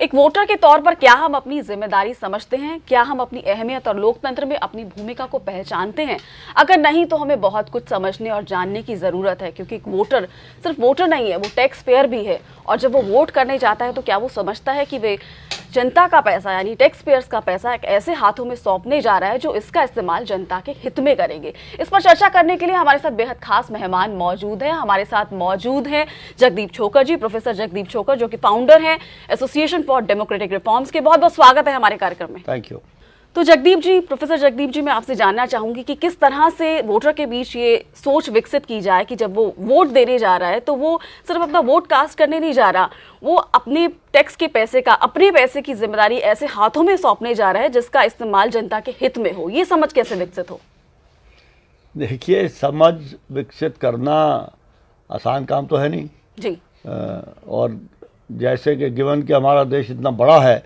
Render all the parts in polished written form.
एक वोटर के तौर पर क्या हम अपनी जिम्मेदारी समझते हैं? क्या हम अपनी अहमियत और लोकतंत्र में अपनी भूमिका को पहचानते हैं? अगर नहीं तो हमें बहुत कुछ समझने और जानने की जरूरत है, क्योंकि एक वोटर सिर्फ वोटर नहीं है, वो टैक्स पेयर भी है। और जब वो वोट करने जाता है तो क्या वो समझता है कि वे जनता का पैसा यानी टैक्स पेयर्स का पैसा एक ऐसे हाथों में सौंपने जा रहा है जो इसका इस्तेमाल जनता के हित में करेंगे। इस पर चर्चा करने के लिए हमारे साथ बेहद खास मेहमान मौजूद हैं। हमारे साथ मौजूद हैं जगदीप छोकर जी, प्रोफेसर जगदीप छोकर, जो कि फाउंडर हैं एसोसिएशन फॉर डेमोक्रेटिक रिफॉर्म्स के। बहुत बहुत स्वागत है हमारे कार्यक्रम में। Thank you. तो जगदीप जी, प्रोफेसर जगदीप जी, मैं आपसे जानना चाहूंगी कि किस तरह से वोटर के बीच ये सोच विकसित की जाए कि जब वो वोट देने जा रहा है तो वो सिर्फ अपना वोट कास्ट करने नहीं जा रहा, वो अपने टैक्स के पैसे का, अपने पैसे की जिम्मेदारी ऐसे हाथों में सौंपने जा रहा है जिसका इस्तेमाल जनता के हित में हो। ये समझ कैसे विकसित हो? देखिए, समझ विकसित करना आसान काम तो है नहीं जी। और जैसे कि गिवन कि हमारा देश इतना बड़ा है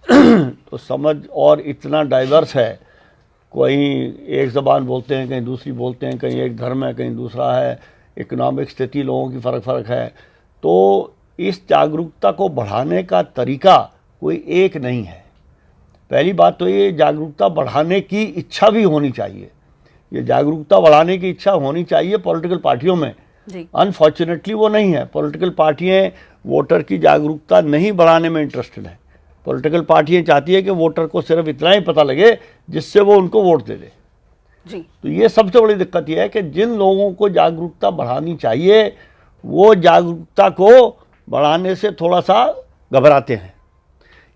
तो समझ और इतना डाइवर्स है। कहीं एक ज़बान बोलते हैं, कहीं दूसरी बोलते हैं, कहीं एक धर्म है, कहीं दूसरा है, इकोनॉमिक स्थिति लोगों की फ़र्क है। तो इस जागरूकता को बढ़ाने का तरीका कोई एक नहीं है। पहली बात तो ये जागरूकता बढ़ाने की इच्छा भी होनी चाहिए। ये जागरूकता बढ़ाने की इच्छा होनी चाहिए पॉलिटिकल पार्टियों में। अनफॉर्चुनेटली वो नहीं है। पॉलिटिकल पार्टियाँ वोटर की जागरूकता नहीं बढ़ाने में इंटरेस्टेड है। पॉलिटिकल पार्टियाँ चाहती है कि वोटर को सिर्फ इतना ही पता लगे जिससे वो उनको वोट दे दे। जी। तो ये सबसे बड़ी दिक्कत ये है कि जिन लोगों को जागरूकता बढ़ानी चाहिए वो जागरूकता को बढ़ाने से थोड़ा सा घबराते हैं।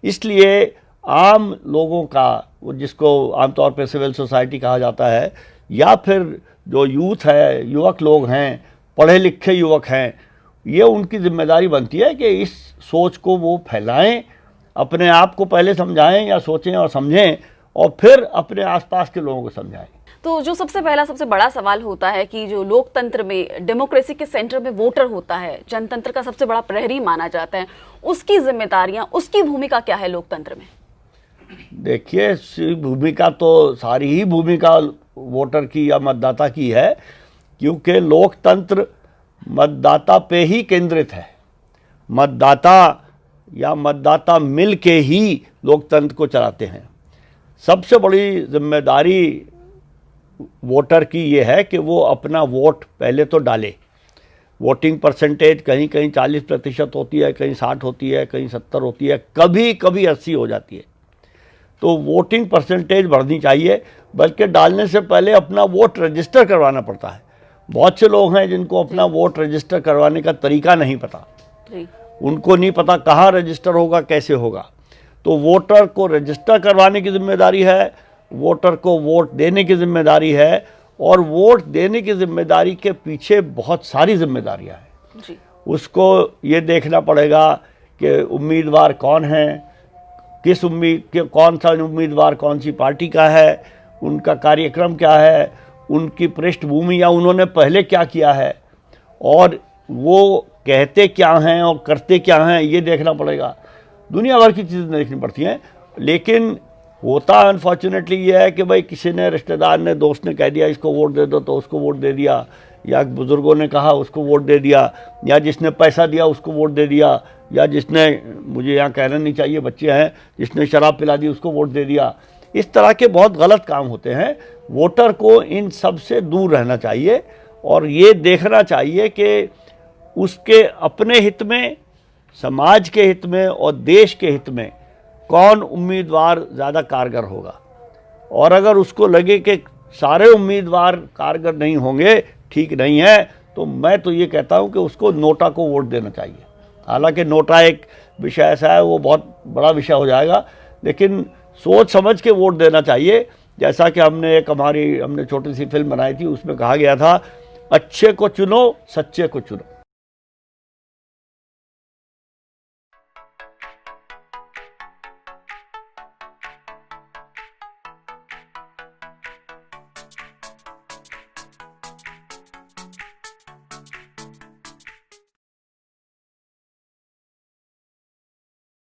इसलिए आम लोगों का, वो जिसको आमतौर पर सिविल सोसाइटी कहा जाता है, या फिर जो यूथ है, युवक लोग हैं, पढ़े लिखे युवक हैं, ये उनकी जिम्मेदारी बनती है कि इस सोच को वो फैलाएं, अपने आप को पहले समझाएं या सोचें और समझें, और फिर अपने आसपास के लोगों को समझाएं। तो जो सबसे पहला सबसे बड़ा सवाल होता है कि जो लोकतंत्र में, डेमोक्रेसी के सेंटर में वोटर होता है, जनतंत्र का सबसे बड़ा प्रहरी माना जाता है, उसकी जिम्मेदारियां, उसकी भूमिका क्या है लोकतंत्र में? देखिए, भूमिका तो सारी ही भूमिका वोटर की या मतदाता की है, क्योंकि लोकतंत्र मतदाता पे ही केंद्रित है। मतदाता या मतदाता मिल के ही लोकतंत्र को चलाते हैं। सबसे बड़ी जिम्मेदारी वोटर की ये है कि वो अपना वोट पहले तो डाले। वोटिंग परसेंटेज कहीं कहीं 40% होती है, कहीं 60 होती है, कहीं 70 होती है, कभी कभी 80 हो जाती है। तो वोटिंग परसेंटेज बढ़नी चाहिए, बल्कि डालने से पहले अपना वोट रजिस्टर करवाना पड़ता है। बहुत से लोग हैं जिनको अपना वोट रजिस्टर करवाने का तरीका नहीं पता। उनको नहीं पता कहाँ रजिस्टर होगा, कैसे होगा। तो वोटर को रजिस्टर करवाने की जिम्मेदारी है, वोटर को वोट देने की जिम्मेदारी है, और वोट देने की जिम्मेदारी के पीछे बहुत सारी जिम्मेदारियां हैं। उसको ये देखना पड़ेगा कि उम्मीदवार कौन है, किस कौन सा उम्मीदवार कौन सी पार्टी का है, उनका कार्यक्रम क्या है, उनकी पृष्ठभूमि या उन्होंने पहले क्या किया है, और वो कहते क्या हैं और करते क्या हैं, ये देखना पड़ेगा। दुनिया भर की चीज़ें देखनी पड़ती हैं। लेकिन होता अनफॉर्चुनेटली ये है कि भाई किसी ने, रिश्तेदार ने, दोस्त ने कह दिया इसको वोट दे दो तो उसको वोट दे दिया, या बुज़ुर्गों ने कहा उसको वोट दे दिया, या जिसने पैसा दिया उसको वोट दे दिया, या जिसने, मुझे यहाँ कहना नहीं चाहिए, बच्चे हैं, जिसने शराब पिला दी उसको वोट दे दिया। इस तरह के बहुत गलत काम होते हैं। वोटर को इन सब से दूर रहना चाहिए और ये देखना चाहिए कि उसके अपने हित में, समाज के हित में और देश के हित में कौन उम्मीदवार ज़्यादा कारगर होगा। और अगर उसको लगे कि सारे उम्मीदवार कारगर नहीं होंगे, ठीक नहीं है, तो मैं तो ये कहता हूँ कि उसको नोटा को वोट देना चाहिए। हालांकि नोटा एक विषय ऐसा है, वो बहुत बड़ा विषय हो जाएगा, लेकिन सोच समझ के वोट देना चाहिए। जैसा कि हमने छोटी सी फिल्म बनाई थी, उसमें कहा गया था, अच्छे को चुनो, सच्चे को चुनो।